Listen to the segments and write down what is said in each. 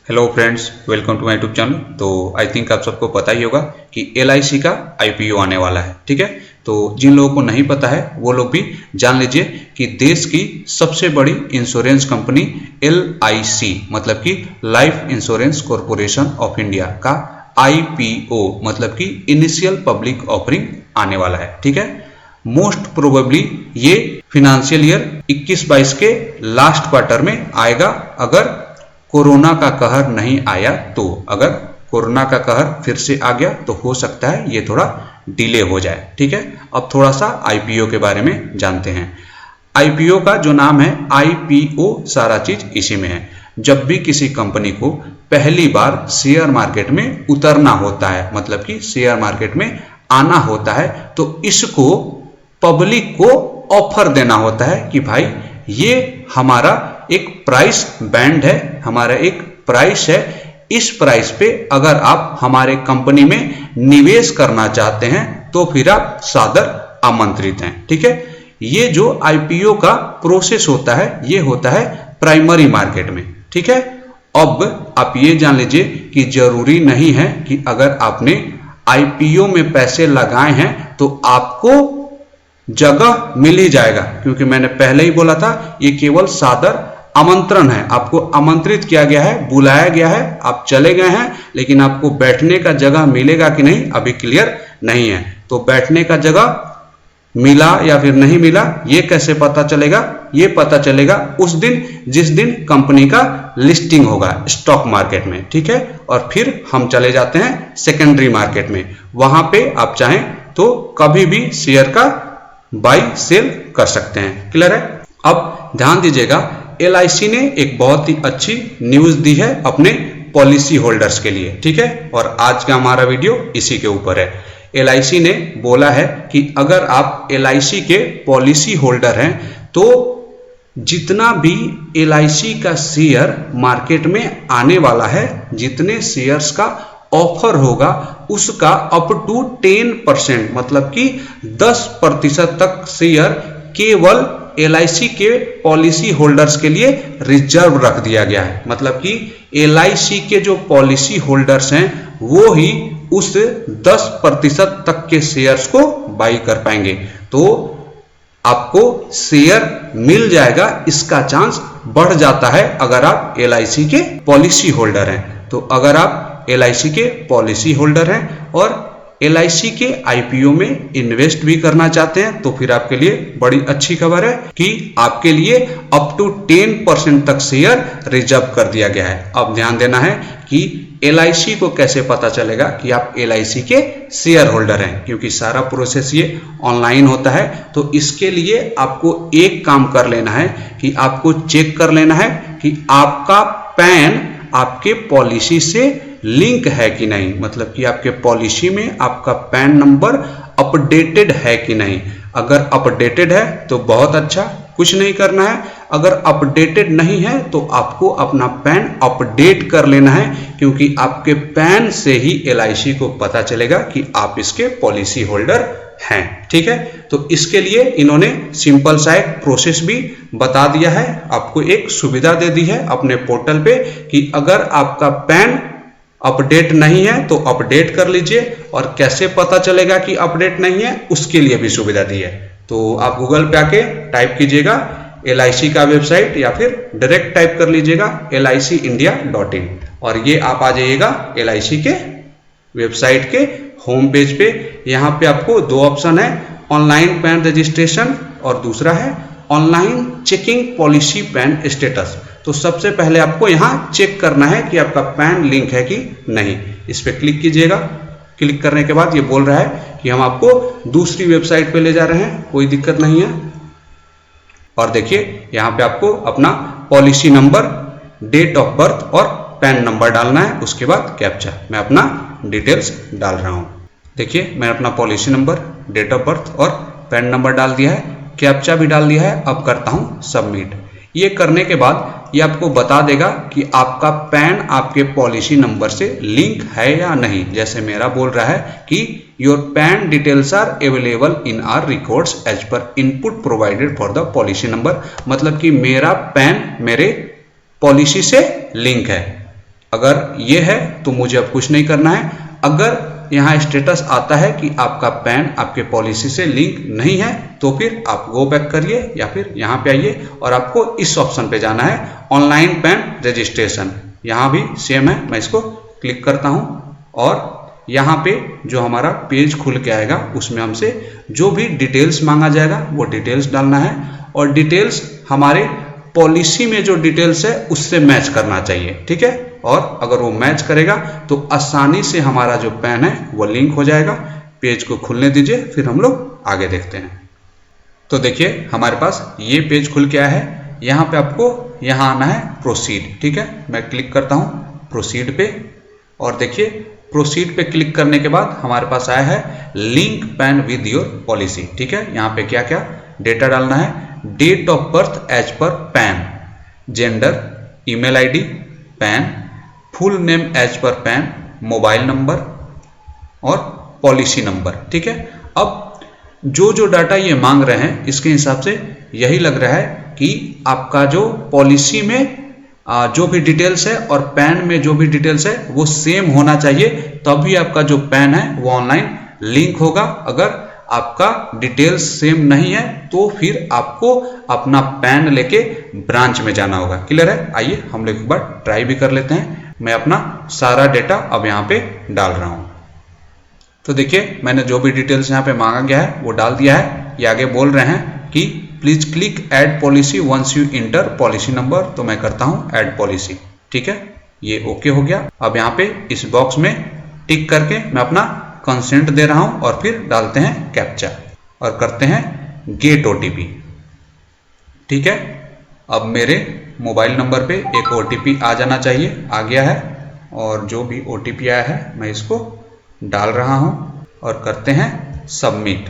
Hello friends, welcome to my YouTube channel. तो I think आप सबको पता ही होगा कि LIC का IPO आने वाला है। ठीक है, तो जिन लोगों को नहीं पता है वो लोग भी जान लीजिए कि देश की सबसे बड़ी इंश्योरेंस कंपनी LIC मतलब कि life insurance corporation of India का IPO मतलब कि इनिशियल पब्लिक ऑफरिंग आने वाला है। ठीक है, मोस्ट प्रोबेबली ये फिनेंशियल ईयर 21-22 के लास्ट क्वार्टर में आएगा, अगर कोरोना का कहर नहीं आया तो। अगर कोरोना का कहर फिर से आ गया तो हो सकता है ये थोड़ा डिले हो जाए। ठीक है, अब थोड़ा सा IPO के बारे में जानते हैं। IPO का जो नाम है IPO, सारा चीज इसी में है। जब भी किसी कंपनी को पहली बार शेयर मार्केट में उतरना होता है, मतलब कि शेयर मार्केट में आना होता है, तो इसको पब्लिक को ऑफर देना होता है कि भाई ये हमारा एक प्राइस बैंड है, हमारा एक प्राइस है, इस प्राइस पे अगर आप हमारे कंपनी में निवेश करना चाहते हैं तो फिर आप सादर आमंत्रित हैं। ठीक है, ये जो IPO का प्रोसेस होता है ये होता है प्राइमरी मार्केट में। ठीक है, अब आप ये जान लीजिए कि जरूरी नहीं है कि अगर आपने IPO में पैसे लगाए हैं तो आपको जगह मिल ही जाएगा, क्योंकि मैंने पहले ही बोला था ये केवल सादर आमंत्रण है। आपको आमंत्रित किया गया है, बुलाया गया है, आप चले गए हैं, लेकिन आपको बैठने का जगह मिलेगा कि नहीं अभी क्लियर नहीं है। तो बैठने का जगह मिला या फिर नहीं मिला ये कैसे पता चलेगा? ये पता चलेगा उस दिन जिस दिन कंपनी का लिस्टिंग होगा स्टॉक मार्केट में। ठीक है, और फिर हम चले जाते हैं सेकेंडरी मार्केट में। वहां पे आप चाहें तो कभी भी शेयर का बाई सेल कर सकते हैं। क्लियर है? अब ध्यान दीजिएगा, LIC ने एक बहुत ही अच्छी न्यूज दी है अपने पॉलिसी होल्डर्स के लिए। ठीक है, और आज का हमारा वीडियो इसी के ऊपर है। LIC ने बोला है कि अगर आप LIC के पॉलिसी होल्डर हैं तो जितना भी LIC का शेयर मार्केट में आने वाला है, जितने शेयर्स का ऑफर होगा उसका अप टू 10% मतलब कि 10% तक शेयर केवल LIC के पॉलिसी होल्डर्स के लिए रिजर्व रख दिया गया है। मतलब कि LIC के जो पॉलिसी होल्डर्स हैं वो ही उस 10% तक के शेयर्स को बाई कर पाएंगे। तो आपको शेयर मिल जाएगा, इसका चांस बढ़ जाता है अगर आप LIC के पॉलिसी होल्डर हैं। तो अगर आप LIC के पॉलिसी होल्डर हैं और LIC के IPO में इन्वेस्ट भी करना चाहते हैं तो फिर आपके लिए बड़ी अच्छी खबर है कि आपके लिए अप टू 10% तक शेयर रिजर्व कर दिया गया है। अब ध्यान देना है कि LIC को कैसे पता चलेगा कि आप LIC के शेयर होल्डर हैं, क्योंकि सारा प्रोसेस ये ऑनलाइन होता है। तो इसके लिए आपको एक काम कर लेना है कि आपको चेक कर लेना है कि आपका पैन आपके पॉलिसी से लिंक है कि नहीं, मतलब कि आपके पॉलिसी में आपका पैन नंबर अपडेटेड है कि नहीं। अगर अपडेटेड है तो बहुत अच्छा, कुछ नहीं करना है। अगर अपडेटेड नहीं है तो आपको अपना पैन अपडेट कर लेना है, क्योंकि आपके पैन से ही LIC को पता चलेगा कि आप इसके पॉलिसी होल्डर हैं। ठीक है, तो इसके लिए इन्होंने सिंपल सा एक प्रोसेस भी बता दिया है, आपको एक सुविधा दे दी है अपने पोर्टल पे कि अगर आपका पैन अपडेट नहीं है तो अपडेट कर लीजिए, और कैसे पता चलेगा कि अपडेट नहीं है उसके लिए भी सुविधा दी है। तो आप गूगल पे आके टाइप कीजिएगा LIC का वेबसाइट या फिर डायरेक्ट टाइप कर लीजिएगा LICindia.in और ये आप आ जाइएगा LIC के वेबसाइट के होम पेज पे। यहाँ पे आपको दो ऑप्शन है, ऑनलाइन पैन रजिस्ट्रेशन और दूसरा है online checking policy pan status. तो सबसे पहले आपको यहाँ चेक करना है कि आपका पैन लिंक है कि नहीं। इस पर क्लिक कीजिएगा। क्लिक करने के बाद ये बोल रहा है कि हम आपको दूसरी वेबसाइट पे ले जा रहे हैं, कोई दिक्कत नहीं है। और देखिए यहाँ पे आपको अपना policy number, date of birth और पैन नंबर डालना है, उसके बाद कैप्चा। मैं अपना डिटेल्स डाल रहा हूँ। देखिए मैंने अपना policy number, date of birth और पैन नंबर डाल दिया है, कैप्चा भी डाल दिया है। अब करता हूँ सबमिट। ये करने के बाद ये आपको बता देगा कि आपका पैन आपके पॉलिसी नंबर से लिंक है या नहीं। जैसे मेरा बोल रहा है कि your PAN details are available in our records as per input provided for the policy number, मतलब कि मेरा पैन मेरे पॉलिसी से लिंक है। अगर ये है तो मुझे अब कुछ नहीं करना है। अगर यहाँ स्टेटस आता है कि आपका पैन आपके पॉलिसी से लिंक नहीं है तो फिर आप गो बैक करिए या फिर यहाँ पे आइए और आपको इस ऑप्शन पे जाना है, ऑनलाइन पैन रजिस्ट्रेशन। यहाँ भी सेम है, मैं इसको क्लिक करता हूँ और यहाँ पे जो हमारा पेज खुल के आएगा उसमें हमसे जो भी डिटेल्स मांगा जाएगा वो डिटेल्स डालना है और डिटेल्स हमारे पॉलिसी में जो डिटेल्स है उससे मैच करना चाहिए, ठीक है। और अगर वो मैच करेगा तो आसानी से हमारा जो पैन है वो लिंक हो जाएगा। पेज को खुलने दीजिए, फिर हम लोग आगे देखते हैं। तो देखिए हमारे पास ये पेज खुल के आया है। यहाँ पे आपको यहाँ आना है प्रोसीड, ठीक है। मैं क्लिक करता हूँ प्रोसीड पे और देखिए प्रोसीड पे क्लिक करने के बाद हमारे पास आया है link PAN with your policy, ठीक है। यहाँ पे क्या क्या डेटा डालना है, date of birth as per PAN, gender, email ID, PAN, full name as per PAN, mobile number और पॉलिसी नंबर, ठीक है। अब जो डाटा ये मांग रहे हैं इसके हिसाब से यही लग रहा है कि आपका जो पॉलिसी में जो भी डिटेल्स है और पैन में जो भी डिटेल्स है वो सेम होना चाहिए, तभी आपका जो पैन है वो ऑनलाइन लिंक होगा। अगर आपका डिटेल्स सेम नहीं है तो फिर आपको अपना पैन लेके ब्रांच में जाना होगा। क्लियर है? आइए हम लोग एक बार ट्राई भी कर लेते हैं। मैं अपना सारा डेटा अब यहाँ पे डाल रहा हूँ। तो देखिए मैंने जो भी डिटेल्स यहाँ पे मांगा गया है वो डाल दिया है। ये आगे बोल रहे हैं कि please click add policy once you enter policy number, तो मैं करता हूँ ऐड पॉलिसी, ठीक है। ये ओके हो गया। अब यहाँ पे इस बॉक्स में टिक करके मैं अपना कंसेंट दे रहा हूँ और फिर डालते हैं कैप्चा और करते हैं गेट ओटीपी, ठीक है। अब मेरे मोबाइल नंबर पे एक ओटीपी आ जाना चाहिए, आ गया है और जो भी ओटीपी आया है मैं इसको डाल रहा हूँ और करते हैं सबमिट,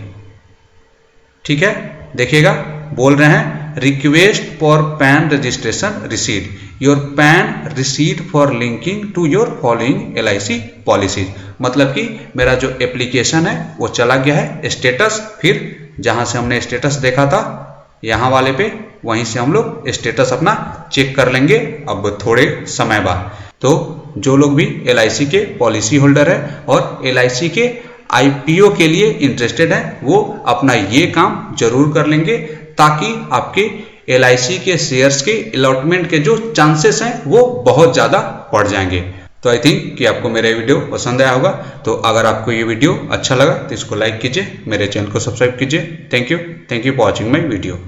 ठीक है। देखिएगा बोल रहे हैं request for PAN registration received, your PAN received for linking to your following LIC policies. मतलब कि मेरा जो एप्लीकेशन है वो चला गया है स्टेटस, फिर जहां से हमने स्टेटस देखा था यहाँ वाले पे वहीं से हम लोग स्टेटस अपना चेक कर लेंगे अब थोड़े समय बाद। तो जो लोग भी LIC के पॉलिसी होल्डर है और LIC के IPO के लिए इंटरेस्टेड है वो अपना ये काम जरूर कर लेंगे, ताकि आपके LIC के शेयर्स के अलॉटमेंट के जो चांसेस हैं वो बहुत ज़्यादा बढ़ जाएंगे। तो आई थिंक कि आपको मेरा वीडियो पसंद आया होगा। तो अगर आपको ये वीडियो अच्छा लगा तो इसको लाइक कीजिए, मेरे चैनल को सब्सक्राइब कीजिए। Thank you for watching my video.